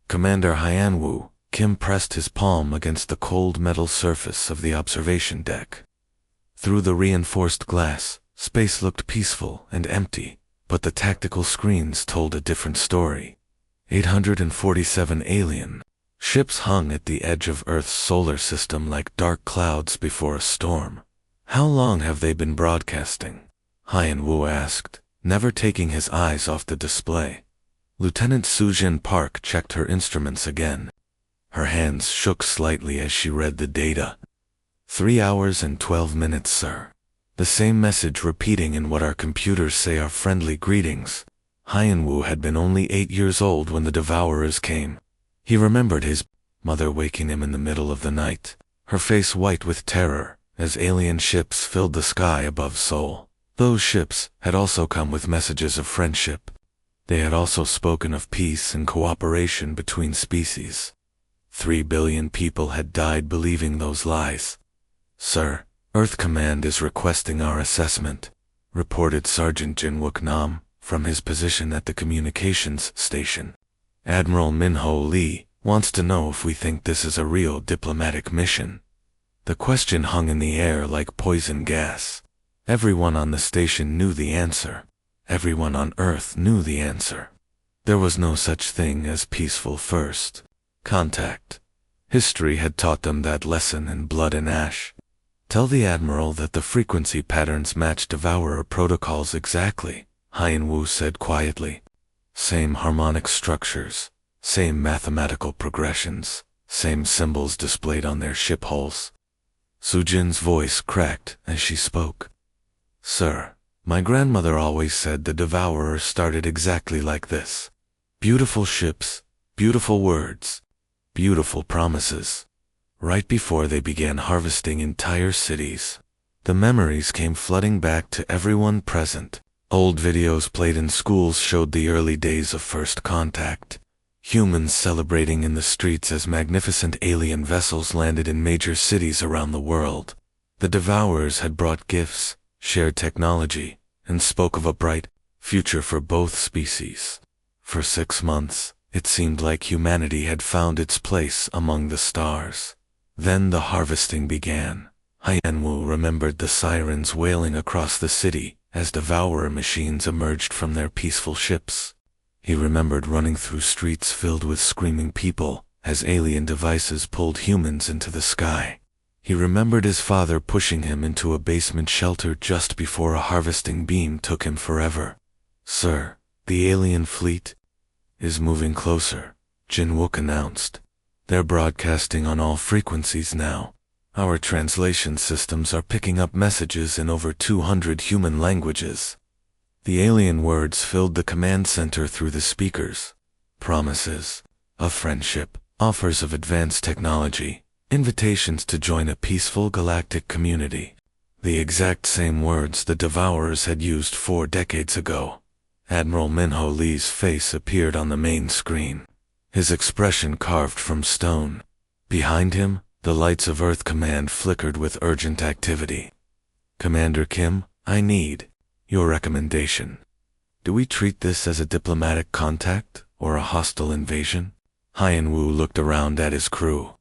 Commander Hyanwu, Kim pressed his palm against the cold metal surface of the observation deck. Through the reinforced glass, space looked peaceful and empty, but the tactical screens told a different story. 847 alien ships hung at the edge of Earth's solar system like dark clouds before a storm. How long have they been broadcasting? Hyanwu asked, never taking his eyes off the display. Lieutenant Sujin Park checked her instruments again. Her hands shook slightly as she read the data. 3 hours and 12 minutes, sir. The same message repeating in what our computers say are friendly greetings. Hyanwu had been only 8 years old when the Devourers came. He remembered his mother waking him in the middle of the night, her face white with terror, as alien ships filled the sky above Seoul. Those ships had also come with messages of friendship. They had also spoken of peace and cooperation between species. 3 billion people had died believing those lies. Sir, Earth Command is requesting our assessment, reported Sergeant Jinwook Nam from his position at the communications station. Admiral Minho Lee wants to know if we think this is a real diplomatic mission. The question hung in the air like poison gas. Everyone on the station knew the answer. Everyone on Earth knew the answer. There was no such thing as peaceful first contact. History had taught them that lesson in Blood and Ash. Tell the Admiral that the frequency patterns match Devourer protocols exactly, Hyanwu said quietly. Same harmonic structures, same mathematical progressions, same symbols displayed on their ship hulls. Sujin's voice cracked as she spoke. Sir, my grandmother always said the Devourer started exactly like this. Beautiful ships, beautiful words, beautiful promises. Right before they began harvesting entire cities, the memories came flooding back to everyone present. Old videos played in schools showed the early days of first contact. Humans celebrating in the streets as magnificent alien vessels landed in major cities around the world. The Devourers had brought gifts, shared technology, and spoke of a bright future for both species. For 6 months, it seemed like humanity had found its place among the stars. Then the harvesting began. Hyanwu remembered the sirens wailing across the city as Devourer machines emerged from their peaceful ships. He remembered running through streets filled with screaming people as alien devices pulled humans into the sky. He remembered his father pushing him into a basement shelter just before a harvesting beam took him forever. Sir, the alien fleet is moving closer, Jinwook announced. They're broadcasting on all frequencies now. Our translation systems are picking up messages in over 200 human languages. The alien words filled the command center through the speakers. Promises of friendship, offers of advanced technology, invitations to join a peaceful galactic community. The exact same words the Devourers had used 4 decades ago. Admiral Minho Lee's face appeared on the main screen, his expression carved from stone. Behind him, the lights of Earth Command flickered with urgent activity. Commander Kim, I need your recommendation. Do we treat this as a diplomatic contact or a hostile invasion? Hyanwu looked around at his crew.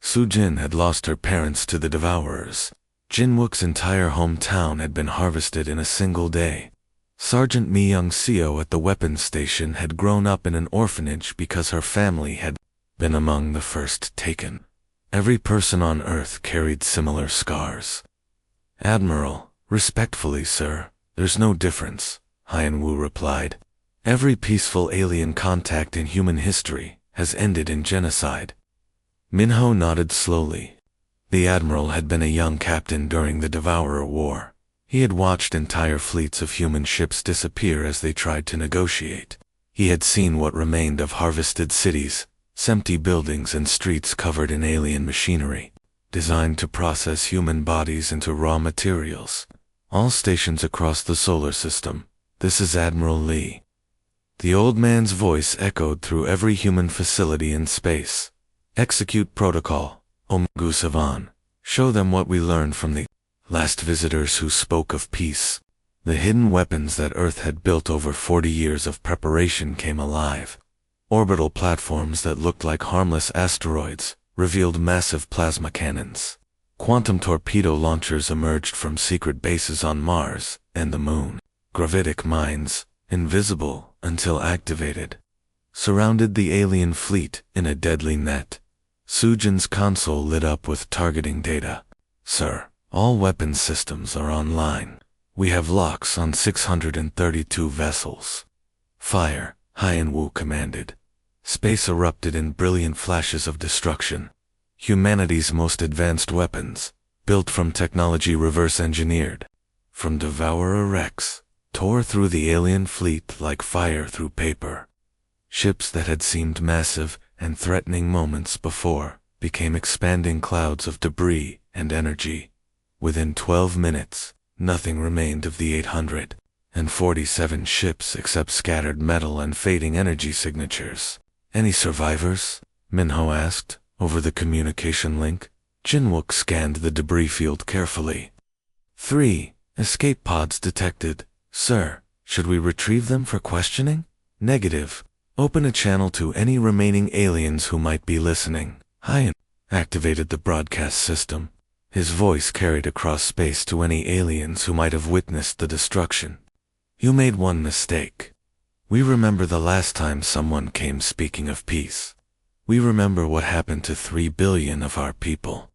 Sujin had lost her parents to the Devourers. Jinwook's entire hometown had been harvested in a single day. Sergeant Mi Young-seo at the weapons station had grown up in an orphanage because her family had been among the first taken. Every person on Earth carried similar scars. Admiral, respectfully, sir, there's no difference, Hyanwu replied. Every peaceful alien contact in human history has ended in genocide. Minho nodded slowly. The Admiral had been a young captain during the Devourer War. He had watched entire fleets of human ships disappear as they tried to negotiate. He had seen what remained of harvested cities, empty buildings and streets covered in alien machinery, designed to process human bodies into raw materials. All stations across the solar system, this is Admiral Lee. The old man's voice echoed through every human facility in space. Execute protocol, Omgu Savan. Show them what we learned from the last visitors who spoke of peace. The hidden weapons that Earth had built over 40 years of preparation came alive. Orbital platforms that looked like harmless asteroids revealed massive plasma cannons. Quantum torpedo launchers emerged from secret bases on Mars and the Moon. Gravitic mines, invisible until activated, surrounded the alien fleet in a deadly net. Sujin's console lit up with targeting data. Sir, all weapons systems are online. We have locks on 632 vessels. Fire, Haiyan Wu commanded. Space erupted in brilliant flashes of destruction. Humanity's most advanced weapons, built from technology reverse-engineered, from Devourer Rex, tore through the alien fleet like fire through paper. Ships that had seemed massive and threatening moments before became expanding clouds of debris and energy. Within 12 minutes, nothing remained of the 847 ships except scattered metal and fading energy signatures. Any survivors? Minho asked, over the communication link. Jinwook scanned the debris field carefully. 3 escape pods detected. Sir, should we retrieve them for questioning? Negative. Open a channel to any remaining aliens who might be listening. Haiyan activated the broadcast system. His voice carried across space to any aliens who might have witnessed the destruction. You made one mistake. We remember the last time someone came speaking of peace. We remember what happened to 3 billion of our people.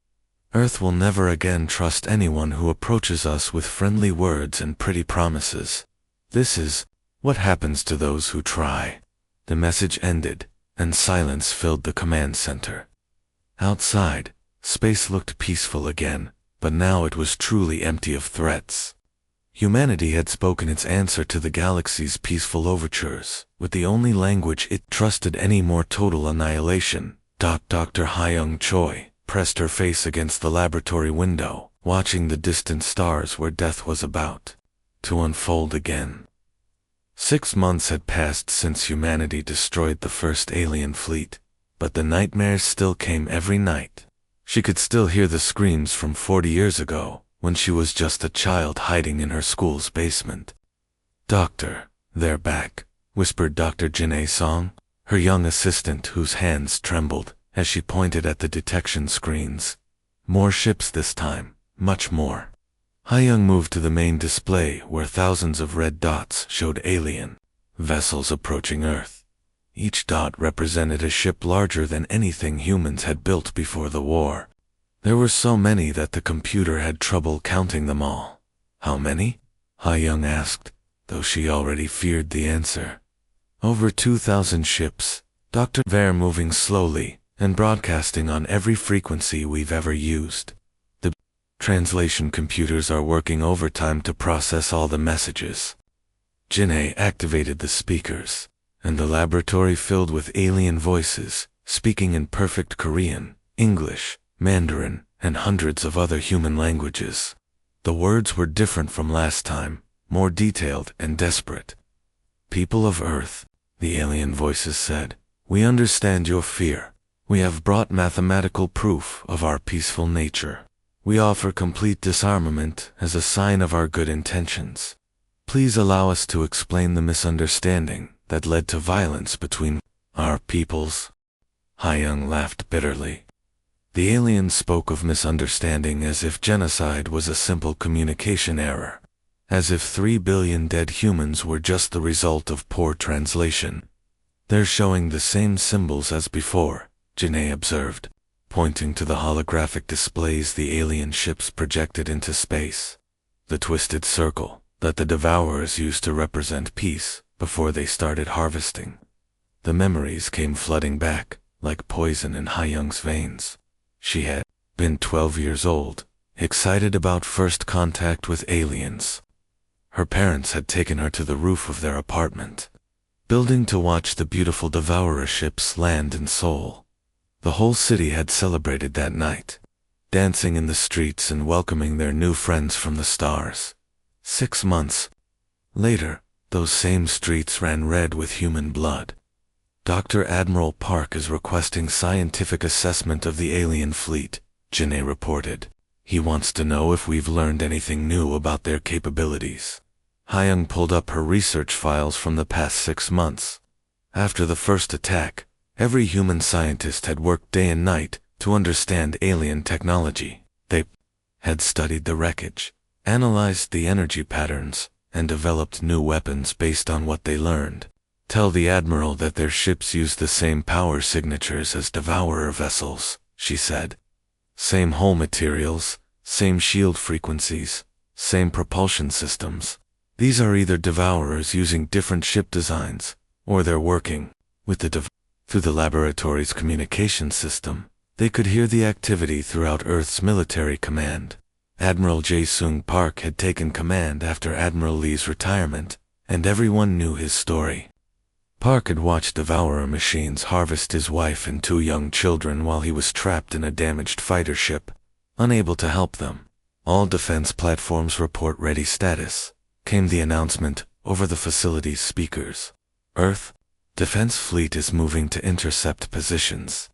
Earth will never again trust anyone who approaches us with friendly words and pretty promises. This is what happens to those who try. The message ended, and silence filled the command center. Outside, space looked peaceful again, but now it was truly empty of threats. Humanity had spoken its answer to the galaxy's peaceful overtures, with the only language it trusted anymore: total annihilation. Dr. Hyung Choi pressed her face against the laboratory window, watching the distant stars where death was about to unfold again. 6 months had passed since humanity destroyed the first alien fleet, but the nightmares still came every night. She could still hear the screams from 40 years ago, when she was just a child hiding in her school's basement. Doctor, they're back, whispered Dr. Jin Song, her young assistant, whose hands trembled as she pointed at the detection screens. More ships this time, much more. Hyung moved to the main display where thousands of red dots showed alien vessels approaching Earth. Each dot represented a ship larger than anything humans had built before the war. There were so many that the computer had trouble counting them all. How many? Hyung asked, though she already feared the answer. Over 2,000 ships, Dr. Ver moving slowly and broadcasting on every frequency we've ever used. The translation computers are working overtime to process all the messages. Jinhei activated the speakers, and the laboratory filled with alien voices, speaking in perfect Korean, English, Mandarin, and hundreds of other human languages. The words were different from last time, more detailed and desperate. People of Earth, the alien voices said, we understand your fear. We have brought mathematical proof of our peaceful nature. We offer complete disarmament as a sign of our good intentions. Please allow us to explain the misunderstanding that led to violence between our peoples. Hyung laughed bitterly. The aliens spoke of misunderstanding as if genocide was a simple communication error, as if 3 billion dead humans were just the result of poor translation. They're showing the same symbols as before, Janae observed, pointing to the holographic displays the alien ships projected into space. The twisted circle that the Devourers used to represent peace before they started harvesting. The memories came flooding back, like poison in Hyung's veins. She had been 12 years old, excited about first contact with aliens. Her parents had taken her to the roof of their apartment building to watch the beautiful Devourer ships land in Seoul. The whole city had celebrated that night, dancing in the streets and welcoming their new friends from the stars. 6 months later, those same streets ran red with human blood. Dr. Admiral Park is requesting scientific assessment of the alien fleet, Janae reported. He wants to know if we've learned anything new about their capabilities. Hyung pulled up her research files from the past 6 months. After the first attack, every human scientist had worked day and night to understand alien technology. They had studied the wreckage, analyzed the energy patterns, and developed new weapons based on what they learned. Tell the Admiral that their ships use the same power signatures as Devourer vessels, she said. Same hull materials, same shield frequencies, same propulsion systems. These are either Devourers using different ship designs, or they're working with through the laboratory's communication system. They could hear the activity throughout Earth's military command. Admiral Jae-Sung Park had taken command after Admiral Lee's retirement, and everyone knew his story. Park had watched Devourer machines harvest his wife and 2 young children while he was trapped in a damaged fighter ship, unable to help them. All defense platforms report ready status, came the announcement over the facility's speakers. Earth, Defense Fleet is moving to intercept positions.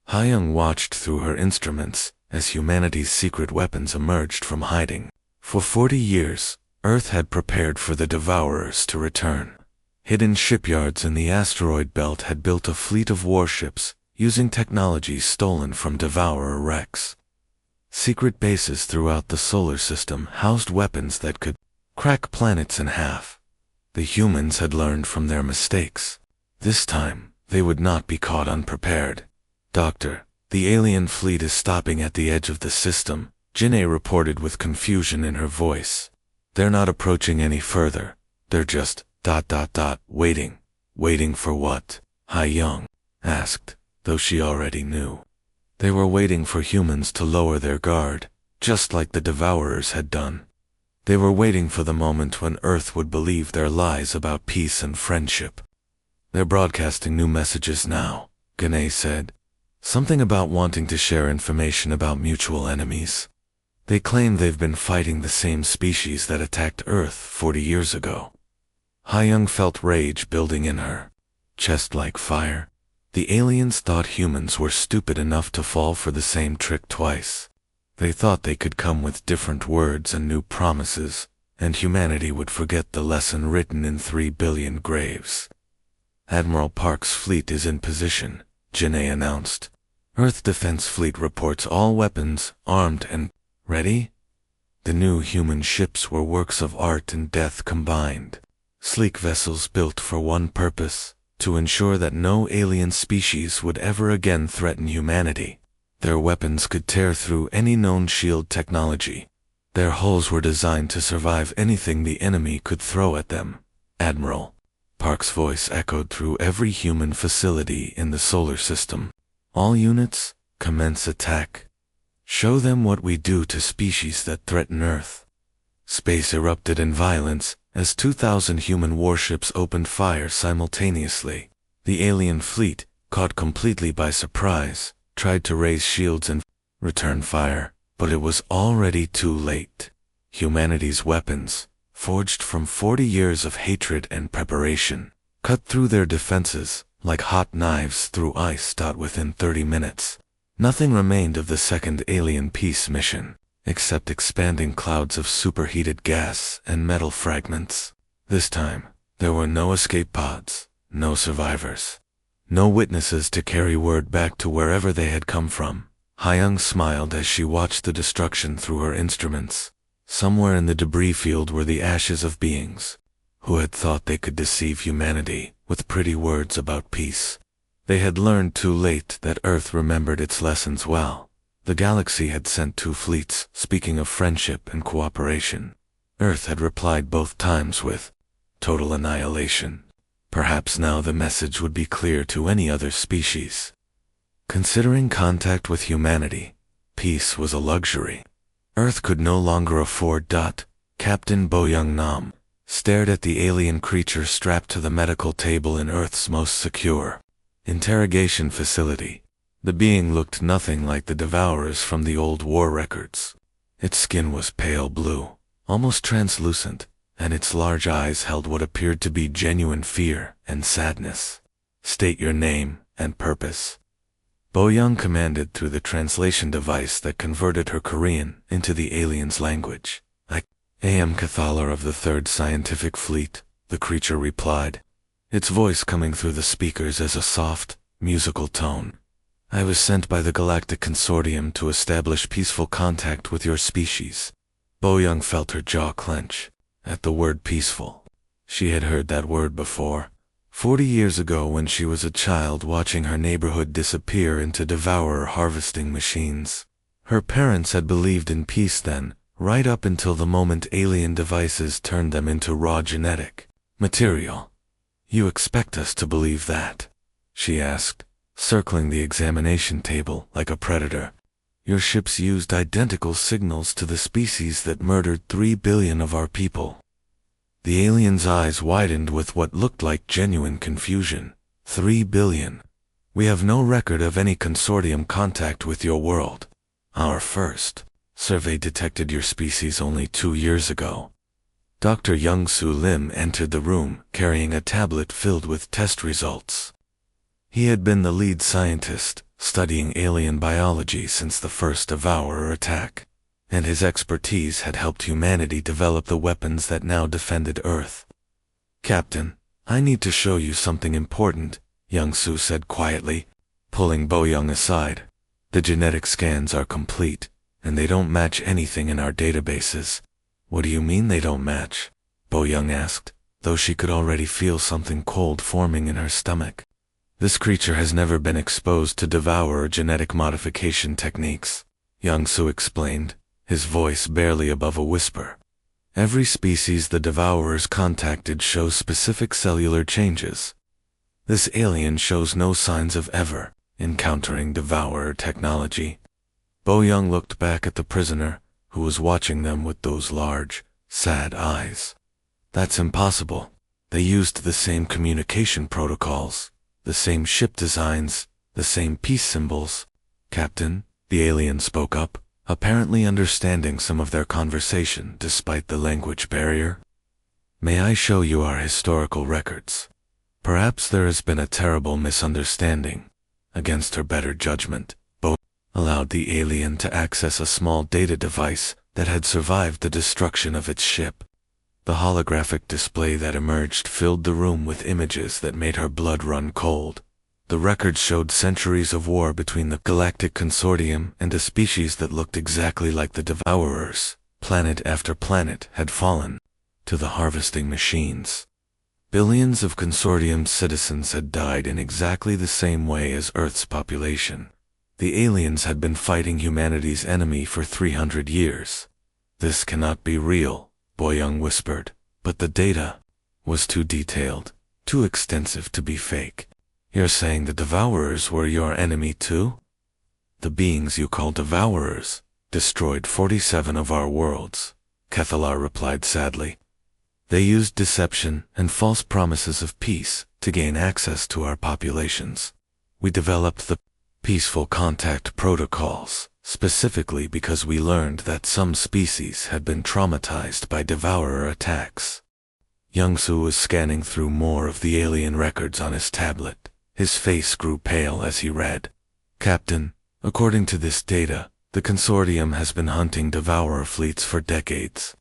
Hyung watched through her instruments as humanity's secret weapons emerged from hiding. For 40 years, Earth had prepared for the Devourers to return. Hidden shipyards in the asteroid belt had built a fleet of warships using technology stolen from Devourer wrecks. Secret bases throughout the solar system housed weapons that could crack planets in half. The humans had learned from their mistakes. This time, they would not be caught unprepared. Doctor, the alien fleet is stopping at the edge of the system, Janae reported with confusion in her voice. They're not approaching any further. They're just ... waiting. Waiting for what? Hyung asked, though she already knew. They were waiting for humans to lower their guard, just like the Devourers had done. They were waiting for the moment when Earth would believe their lies about peace and friendship. They're broadcasting new messages now, Janae said. Something about wanting to share information about mutual enemies. They claim they've been fighting the same species that attacked Earth 40 years ago. Hyung felt rage building in her chest like fire. The aliens thought humans were stupid enough to fall for the same trick twice. They thought they could come with different words and new promises, and humanity would forget the lesson written in 3 billion graves. Admiral Park's fleet is in position, Janae announced. Earth Defense Fleet reports all weapons, armed and ready. The new human ships were works of art and death combined. Sleek vessels built for one purpose, to ensure that no alien species would ever again threaten humanity. Their weapons could tear through any known shield technology. Their hulls were designed to survive anything the enemy could throw at them. Admiral Park's voice echoed through every human facility in the solar system. All units, commence attack. Show them what we do to species that threaten Earth. Space erupted in violence as 2,000 human warships opened fire simultaneously. The alien fleet, caught completely by surprise, tried to raise shields and return fire, but it was already too late. Humanity's weapons, forged from 40 years of hatred and preparation, cut through their defenses like hot knives through ice. Within 30 minutes, nothing remained of the second alien peace mission, except expanding clouds of superheated gas and metal fragments. This time, there were no escape pods, no survivors, no witnesses to carry word back to wherever they had come from. Hyung smiled as she watched the destruction through her instruments. Somewhere in the debris field were the ashes of beings who had thought they could deceive humanity with pretty words about peace. They had learned too late that Earth remembered its lessons well. The galaxy had sent 2 fleets, speaking of friendship and cooperation. Earth had replied both times with total annihilation. Perhaps now the message would be clear to any other species. Considering contact with humanity, peace was a luxury. Earth could no longer afford. Captain Bo-young Nam stared at the alien creature strapped to the medical table in Earth's most secure interrogation facility. The being looked nothing like the Devourers from the old war records. Its skin was pale blue, almost translucent, and its large eyes held what appeared to be genuine fear and sadness. State your name and purpose. Bo-young commanded through the translation device that converted her Korean into the alien's language. I am Cathalar of the 3rd Scientific Fleet, the creature replied. its voice coming through the speakers as a soft, musical tone. I was sent by the Galactic Consortium to establish peaceful contact with your species. Bo-young felt her jaw clench at the word peaceful. She had heard that word before, 40 years ago when she was a child watching her neighborhood disappear into devourer harvesting machines. Her parents had believed in peace then, right up until the moment alien devices turned them into raw genetic material. You expect us to believe that? She asked, circling the examination table like a predator. Your ships used identical signals to the species that murdered 3 billion of our people. The alien's eyes widened with what looked like genuine confusion. 3 billion. We have no record of any consortium contact with your world. Our first survey detected your species only 2 years ago. Dr. Young-Soo Lim entered the room carrying a tablet filled with test results. He had been the lead scientist, studying alien biology since the first devourer attack, and his expertise had helped humanity develop the weapons that now defended Earth. Captain, I need to show you something important, Young-Soo said quietly, pulling Bo-young aside. The genetic scans are complete, and they don't match anything in our databases. What do you mean they don't match? Bo-young asked, though she could already feel something cold forming in her stomach. This creature has never been exposed to devourer genetic modification techniques, Young-Soo explained, his voice barely above a whisper. Every species the devourers contacted shows specific cellular changes. This alien shows no signs of ever encountering devourer technology. Bo-young looked back at the prisoner, who was watching them with those large, sad eyes. That's impossible. They used the same communication protocols, the same ship designs, the same peace symbols. Captain, the alien spoke up, apparently understanding some of their conversation despite the language barrier. May I show you our historical records? Perhaps there has been a terrible misunderstanding. Against her better judgment, Bo allowed the alien to access a small data device that had survived the destruction of its ship. The holographic display that emerged filled the room with images that made her blood run cold. The records showed centuries of war between the Galactic Consortium and a species that looked exactly like the Devourers. Planet after planet had fallen to the harvesting machines. Billions of Consortium citizens had died in exactly the same way as Earth's population. The aliens had been fighting humanity's enemy for 300 years. This cannot be real, Bo-young whispered, but the data was too detailed, too extensive to be fake. You're saying the Devourers were your enemy too? The beings you call Devourers destroyed 47 of our worlds, Kethalar replied sadly. They used deception and false promises of peace to gain access to our populations. We developed the peaceful contact protocols, specifically because we learned that some species had been traumatized by devourer attacks. Young-Soo was scanning through more of the alien records on his tablet. His face grew pale as he read. Captain, according to this data, the Consortium has been hunting devourer fleets for decades.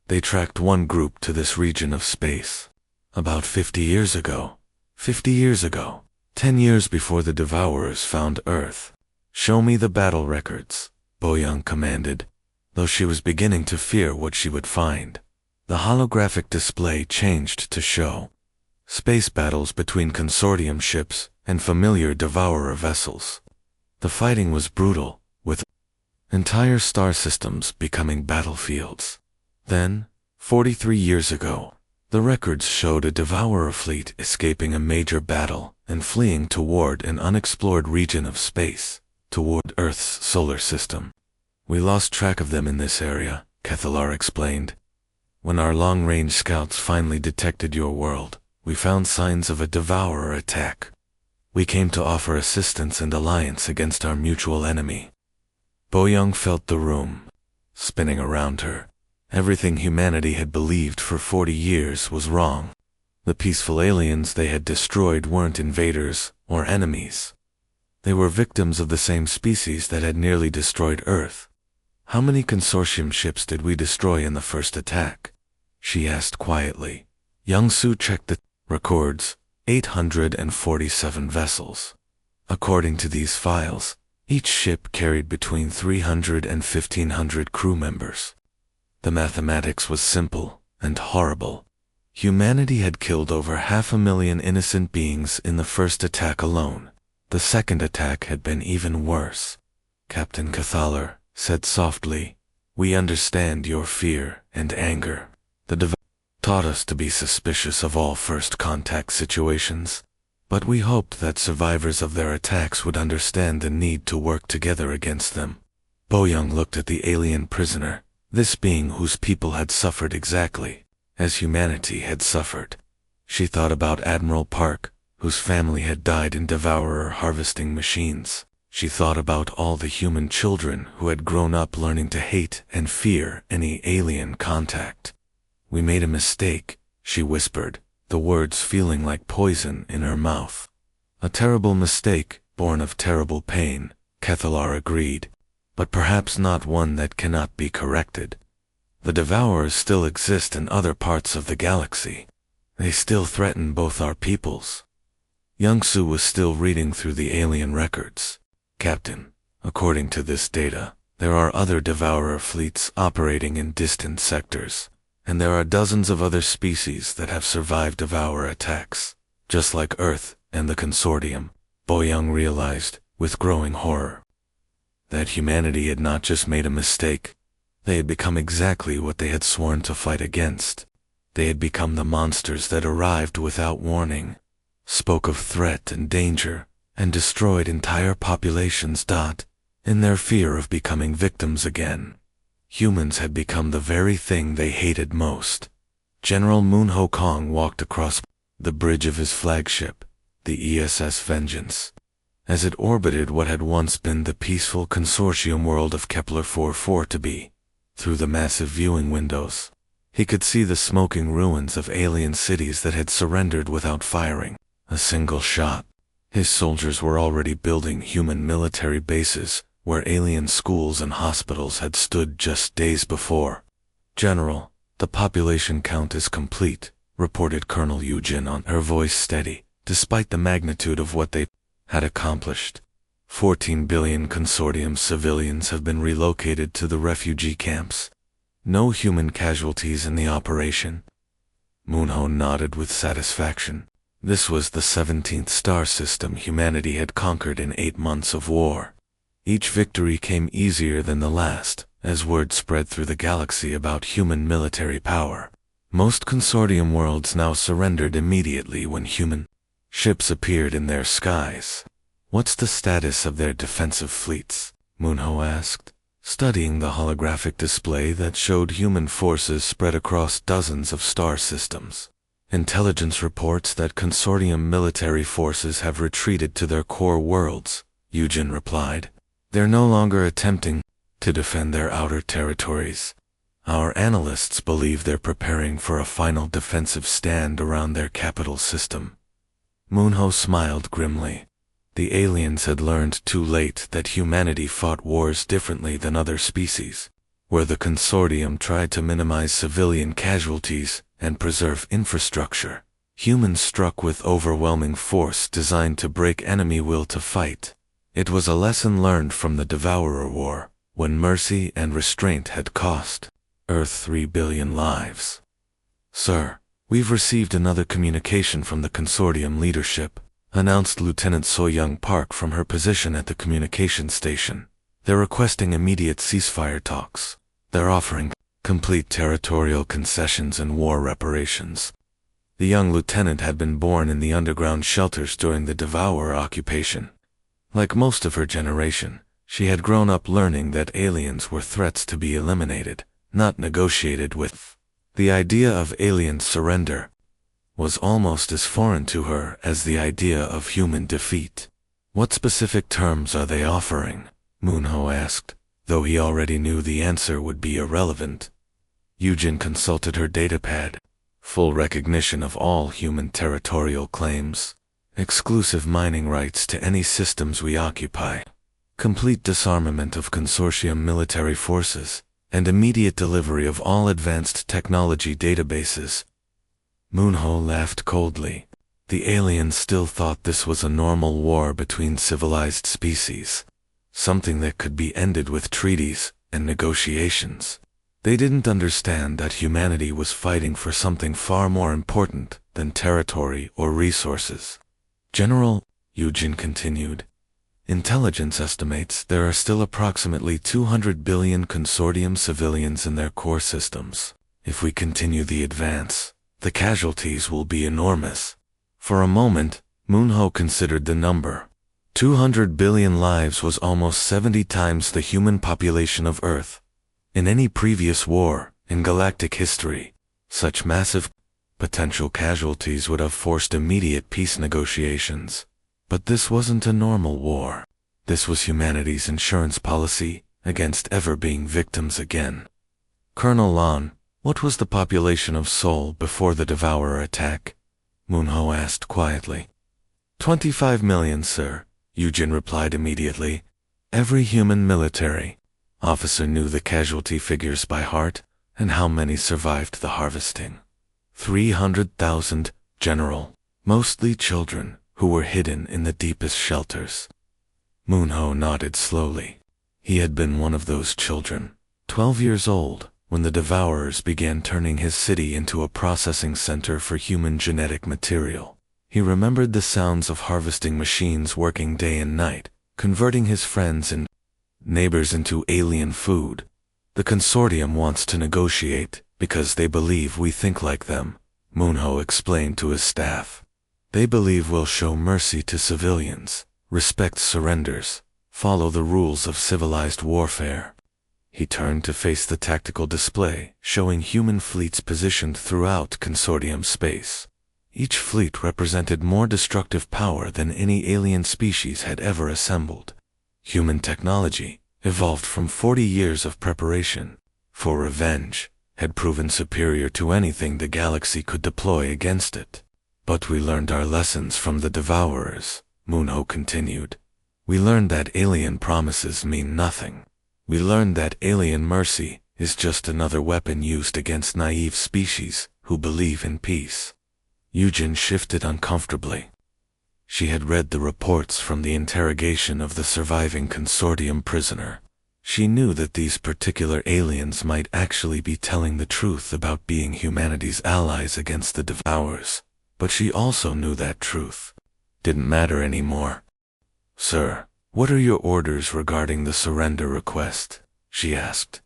They tracked one group to this region of space. About 50 years ago. 50 years ago. 10 years before the Devourers found Earth. Show me the battle records, Bo-young commanded, though she was beginning to fear what she would find. The holographic display changed to show space battles between Consortium ships and familiar Devourer vessels. The fighting was brutal, with entire star systems becoming battlefields. Then, 43 years ago, the records showed a Devourer fleet escaping a major battle and fleeing toward an unexplored region of space, toward Earth's solar system. We lost track of them in this area, Kethalar explained. When our long-range scouts finally detected your world, we found signs of a Devourer attack. We came to offer assistance and alliance against our mutual enemy. Bo-young felt the room spinning around her. Everything humanity had believed for 40 years was wrong. The peaceful aliens they had destroyed weren't invaders or enemies. They were victims of the same species that had nearly destroyed Earth. How many consortium ships did we destroy in the first attack? She asked quietly. Young-Soo checked the records, 847 vessels. According to these files, each ship carried between 300 and 1,500 crew members. The mathematics was simple and horrible. Humanity had killed over 500,000 innocent beings in the first attack alone. The second attack had been even worse. Captain Cathaller said softly, "We understand your fear and anger. The dev taught us to be suspicious of all first contact situations, but we hoped that survivors of their attacks would understand the need to work together against them." Boyoung looked at the alien prisoner, this being whose people had suffered exactly as humanity had suffered. She thought about Admiral Park, whose family had died in devourer harvesting machines. She thought about all the human children who had grown up learning to hate and fear any alien contact. "We made a mistake," she whispered, the words feeling like poison in her mouth. "A terrible mistake, born of terrible pain," Cathalar agreed, "but perhaps not one that cannot be corrected. The Devourers still exist in other parts of the galaxy. They still threaten both our peoples." Youngsu was still reading through the alien records. "Captain, according to this data, there are other Devourer fleets operating in distant sectors, and there are dozens of other species that have survived Devourer attacks, just like Earth and the Consortium." Boyoung realized, with growing horror, that humanity had not just made a mistake. They had become exactly what they had sworn to fight against. They had become the monsters that arrived without warning, spoke of threat and danger, and destroyed entire populations. In their fear of becoming victims again, humans had become the very thing they hated most. General Moon Ho Kong walked across the bridge of his flagship, the ESS Vengeance, as it orbited what had once been the peaceful consortium world of Kepler 44 to be. Through the massive viewing windows, he could see the smoking ruins of alien cities that had surrendered without firing a single shot. His soldiers were already building human military bases where alien schools and hospitals had stood just days before. "General, the population count is complete," reported Colonel Yujin, on her voice steady, despite the magnitude of what they had accomplished. 14 billion Consortium civilians have been relocated to the refugee camps. No human casualties in the operation. Moonho nodded with satisfaction. This was the 17th star system humanity had conquered in 8 months of war. Each victory came easier than the last, as word spread through the galaxy about human military power. Most Consortium worlds now surrendered immediately when human ships appeared in their skies. "What's the status of their defensive fleets?" Moonho asked, studying the holographic display that showed human forces spread across dozens of star systems. "Intelligence reports that Consortium military forces have retreated to their core worlds," Yujin replied. "They're no longer attempting to defend their outer territories. Our analysts believe they're preparing for a final defensive stand around their capital system." Moonho smiled grimly. The aliens had learned too late that humanity fought wars differently than other species. Where the Consortium tried to minimize civilian casualties and preserve infrastructure, humans struck with overwhelming force designed to break enemy will to fight. It was a lesson learned from the Devourer War, when mercy and restraint had cost Earth 3 billion lives. "Sir, we've received another communication from the Consortium leadership," announced Lieutenant So-Young Park from her position at the communication station. "They're requesting immediate ceasefire talks. They're offering complete territorial concessions and war reparations." The young lieutenant had been born in the underground shelters during the Devourer occupation. Like most of her generation, she had grown up learning that aliens were threats to be eliminated, not negotiated with. The idea of alien surrender was almost as foreign to her as the idea of human defeat. "What specific terms are they offering?" Moonho asked, though he already knew the answer would be irrelevant. Yujin consulted her datapad. "Full recognition of all human territorial claims, exclusive mining rights to any systems we occupy, complete disarmament of Consortium military forces, and immediate delivery of all advanced technology databases." Moonho laughed coldly. The aliens still thought this was a normal war between civilized species, something that could be ended with treaties and negotiations. They didn't understand that humanity was fighting for something far more important than territory or resources. General, Eugene continued, intelligence estimates there are still approximately 200 billion consortium civilians in their core systems. If we continue the advance, the casualties will be enormous. For a moment, Moonho considered the number. 200 billion lives was almost 70 times the human population of Earth. In any previous war, in galactic history, such massive potential casualties would have forced immediate peace negotiations. But this wasn't a normal war. This was humanity's insurance policy against ever being victims again. Colonel Lon, what was the population of Sol before the Devourer attack? Moonho asked quietly. 25 million, sir, Eugene replied immediately. Every human military officer knew the casualty figures by heart and how many survived the harvesting. 300,000, General, mostly children who were hidden in the deepest shelters. Moonho nodded slowly. He had been one of those children, 12 years old, when the Devourers began turning his city into a processing center for human genetic material. He remembered the sounds of harvesting machines working day and night, converting his friends and neighbors into alien food. The consortium wants to negotiate because they believe we think like them, Moonho explained to his staff. They believe we'll show mercy to civilians, respect surrenders, follow the rules of civilized warfare. He turned to face the tactical display, showing human fleets positioned throughout consortium space. Each fleet represented more destructive power than any alien species had ever assembled. Human technology, evolved from 40 years of preparation for revenge, had proven superior to anything the galaxy could deploy against it. But we learned our lessons from the Devourers, Moonho continued. We learned that alien promises mean nothing. We learned that alien mercy is just another weapon used against naive species who believe in peace. Eugene shifted uncomfortably. She had read the reports from the interrogation of the surviving consortium prisoner. She knew that these particular aliens might actually be telling the truth about being humanity's allies against the Devourers. But she also knew that truth didn't matter anymore. Sir, what are your orders regarding the surrender request? She asked.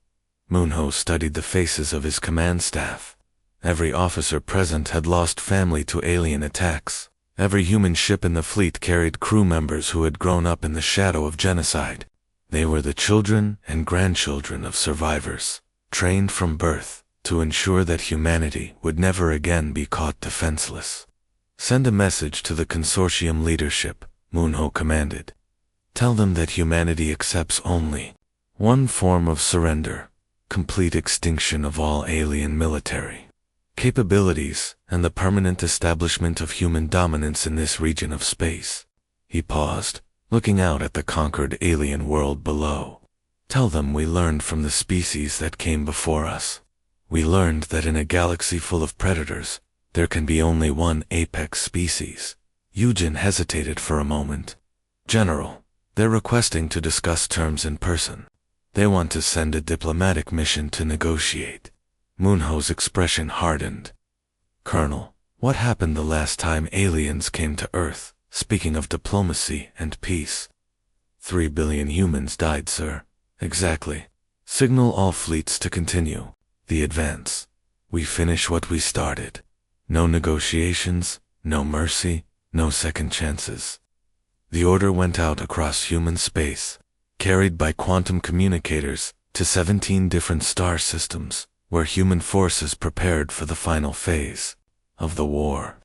Moonho studied the faces of his command staff. Every officer present had lost family to alien attacks. Every human ship in the fleet carried crew members who had grown up in the shadow of genocide. They were the children and grandchildren of survivors, trained from birth to ensure that humanity would never again be caught defenseless. Send a message to the consortium leadership, Moonho commanded. Tell them that humanity accepts only one form of surrender, complete extinction of all alien military capabilities and the permanent establishment of human dominance in this region of space. He paused, looking out at the conquered alien world below. Tell them we learned from the species that came before us. We learned that in a galaxy full of predators, there can be only one apex species. Eugene hesitated for a moment. General, they're requesting to discuss terms in person. They want to send a diplomatic mission to negotiate. Moonho's expression hardened. Colonel, what happened the last time aliens came to Earth, speaking of diplomacy and peace? 3 billion humans died, sir. Exactly. Signal all fleets to continue the advance. We finish what we started. No negotiations, no mercy, no second chances. The order went out across human space, carried by quantum communicators to 17 different star systems, where human forces prepared for the final phase of the war.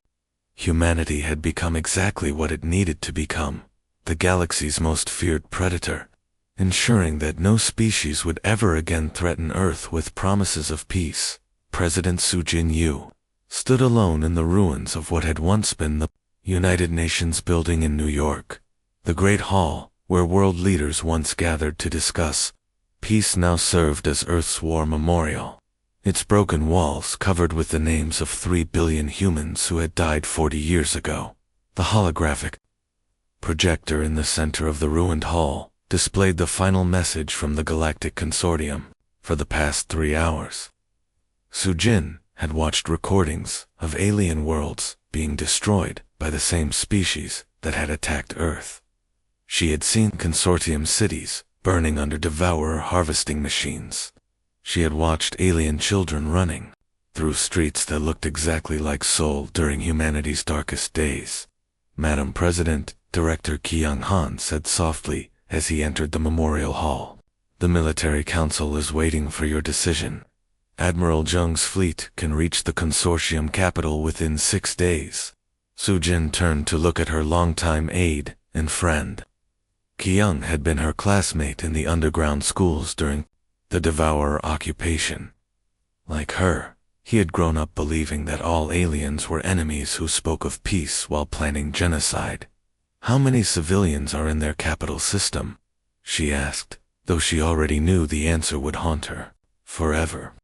Humanity had become exactly what it needed to become, the galaxy's most feared predator, ensuring that no species would ever again threaten Earth with promises of peace. President Su Jin-yu stood alone in the ruins of what had once been the United Nations building in New York. The Great Hall, where world leaders once gathered to discuss peace, now served as Earth's war memorial. its broken walls covered with the names of 3 billion humans who had died 40 years ago. The holographic projector in the center of the ruined hall displayed the final message from the Galactic Consortium. For the past 3 hours, Sujin had watched recordings of alien worlds being destroyed by the same species that had attacked Earth. She had seen Consortium cities burning under devourer harvesting machines. She had watched alien children running through streets that looked exactly like Seoul during humanity's darkest days. Madam President, Director Kyung-han said softly as he entered the memorial hall. The military council is waiting for your decision. Admiral Jung's fleet can reach the consortium capital within 6 days. Sujin turned to look at her longtime aide and friend. Kyung had been her classmate in the underground schools during the Devourer occupation. Like her, he had grown up believing that all aliens were enemies who spoke of peace while planning genocide. How many civilians are in their capital system? She asked, though she already knew the answer would haunt her forever.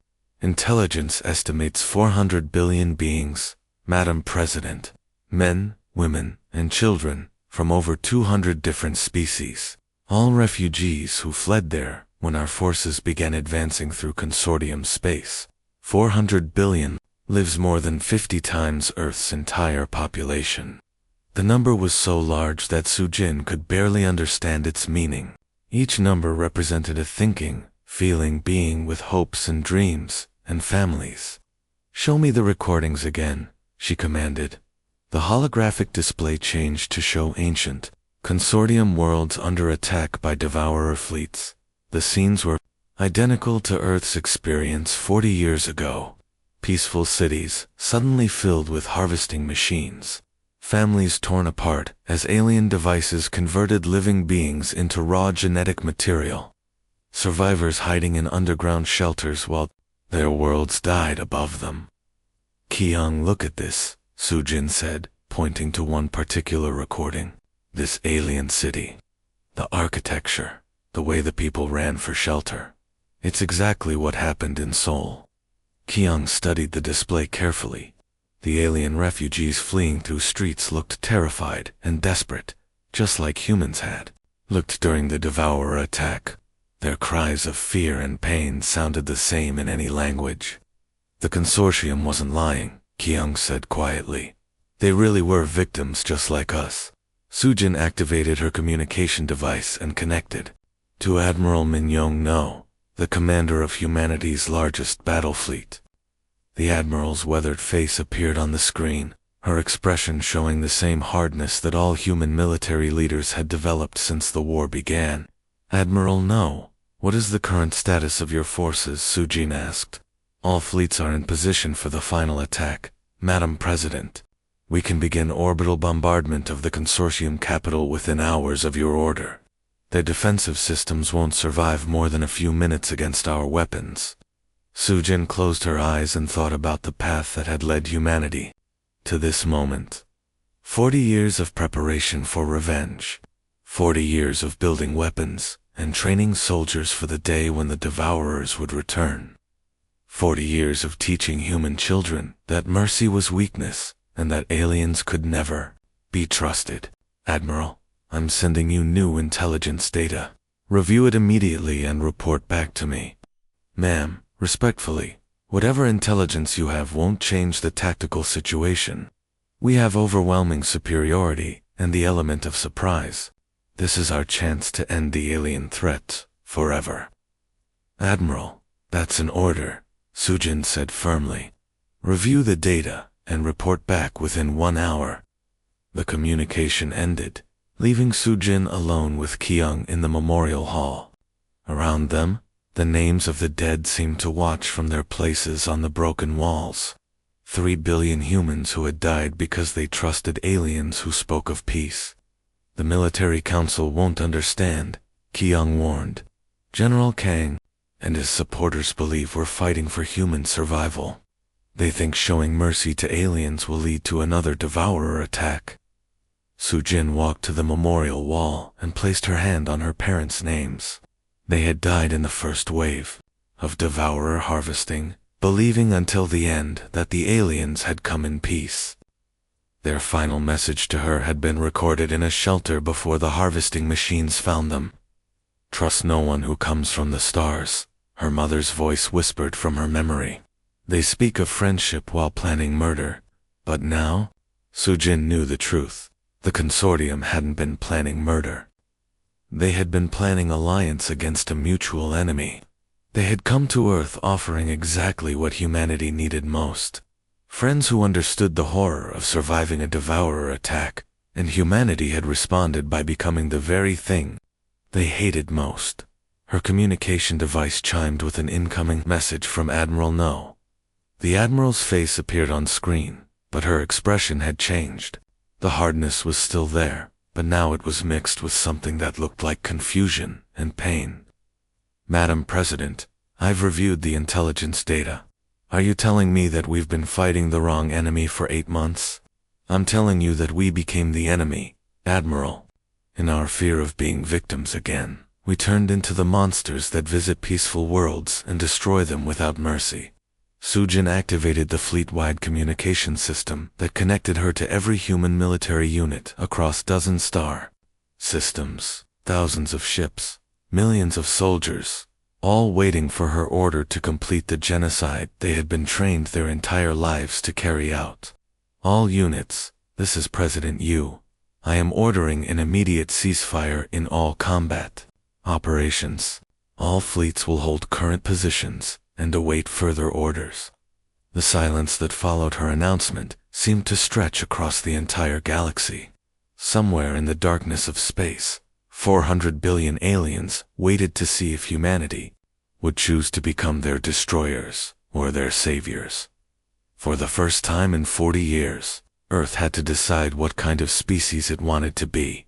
Intelligence estimates 400 billion beings, Madam President, men, women, and children from over 200 different species, all refugees who fled there when our forces began advancing through consortium space. 400 billion lives more than 50 times Earth's entire population. The number was so large that Sujin could barely understand its meaning. Each number represented a thinking, feeling being with hopes and dreams and families. "Show me the recordings again," she commanded. The holographic display changed to show ancient consortium worlds under attack by devourer fleets. The scenes were identical to Earth's experience 40 years ago. Peaceful cities suddenly filled with harvesting machines. Families torn apart as alien devices converted living beings into raw genetic material. Survivors hiding in underground shelters while their worlds died above them. "Kyung, look at this," Sujin said, pointing to one particular recording. "This alien city. The architecture, the way the people ran for shelter. It's exactly what happened in Seoul." Kyung studied the display carefully. The alien refugees fleeing through streets looked terrified and desperate, just like humans had looked during the Devourer attack. Their cries of fear and pain sounded the same in any language. "The consortium wasn't lying," Kyung said quietly. "They really were victims just like us." Sujin activated her communication device and connected to Admiral Min Yong-no, the commander of humanity's largest battle fleet. The Admiral's weathered face appeared on the screen, her expression showing the same hardness that all human military leaders had developed since the war began. "Admiral No, what is the current status of your forces?" Sujin asked. "All fleets are in position for the final attack, Madam President. We can begin orbital bombardment of the consortium capital within hours of your order. Their defensive systems won't survive more than a few minutes against our weapons." Sujin closed her eyes and thought about the path that had led humanity to this moment. 40 years of preparation for revenge. 40 years of building weapons and training soldiers for the day when the Devourers would return. 40 years of teaching human children that mercy was weakness and that aliens could never be trusted. "Admiral, I'm sending you new intelligence data. Review it immediately and report back to me." "Ma'am, respectfully, whatever intelligence you have won't change the tactical situation. We have overwhelming superiority and the element of surprise. This is our chance to end the alien threat forever." "Admiral, that's an order," Sujin said firmly. "Review the data and report back within 1 hour." The communication ended, leaving Sujin alone with Kyung in the memorial hall. Around them, the names of the dead seemed to watch from their places on the broken walls. 3 billion humans who had died because they trusted aliens who spoke of peace. "The military council won't understand," Kyung warned. "General Kang and his supporters believe we're fighting for human survival. They think showing mercy to aliens will lead to another Devourer attack." Sujin walked to the memorial wall and placed her hand on her parents' names. They had died in the first wave of Devourer harvesting believing until the end that the aliens had come in peace. Their final message to her had been recorded in a shelter before the harvesting machines found them. "Trust no one who comes from the stars," her mother's voice whispered from her memory. "They speak of friendship while planning murder, but now?" Sujin knew the truth. The consortium hadn't been planning murder. They had been planning alliance against a mutual enemy. They had come to Earth offering exactly what humanity needed most. Friends who understood the horror of surviving a devourer attack, and humanity had responded by becoming the very thing they hated most. Her communication device chimed with an incoming message from Admiral No. The Admiral's face appeared on screen, but her expression had changed. The hardness was still there, but now it was mixed with something that looked like confusion and pain. "Madam President, I've reviewed the intelligence data. Are you telling me that we've been fighting the wrong enemy for 8 months? I'm telling you that we became the enemy, Admiral. In our fear of being victims again, we turned into the monsters that visit peaceful worlds and destroy them without mercy." Sujin activated the fleet-wide communication system that connected her to every human military unit across dozen star systems, thousands of ships, millions of soldiers, all waiting for her order to complete the genocide they had been trained their entire lives to carry out. "All units, this is President Yu. I am ordering an immediate ceasefire in all combat operations. All fleets will hold current positions and await further orders." The silence that followed her announcement seemed to stretch across the entire galaxy. Somewhere in the darkness of space, 400 billion aliens waited to see if humanity would choose to become their destroyers or their saviors. For the first time in 40 years, Earth had to decide what kind of species it wanted to be.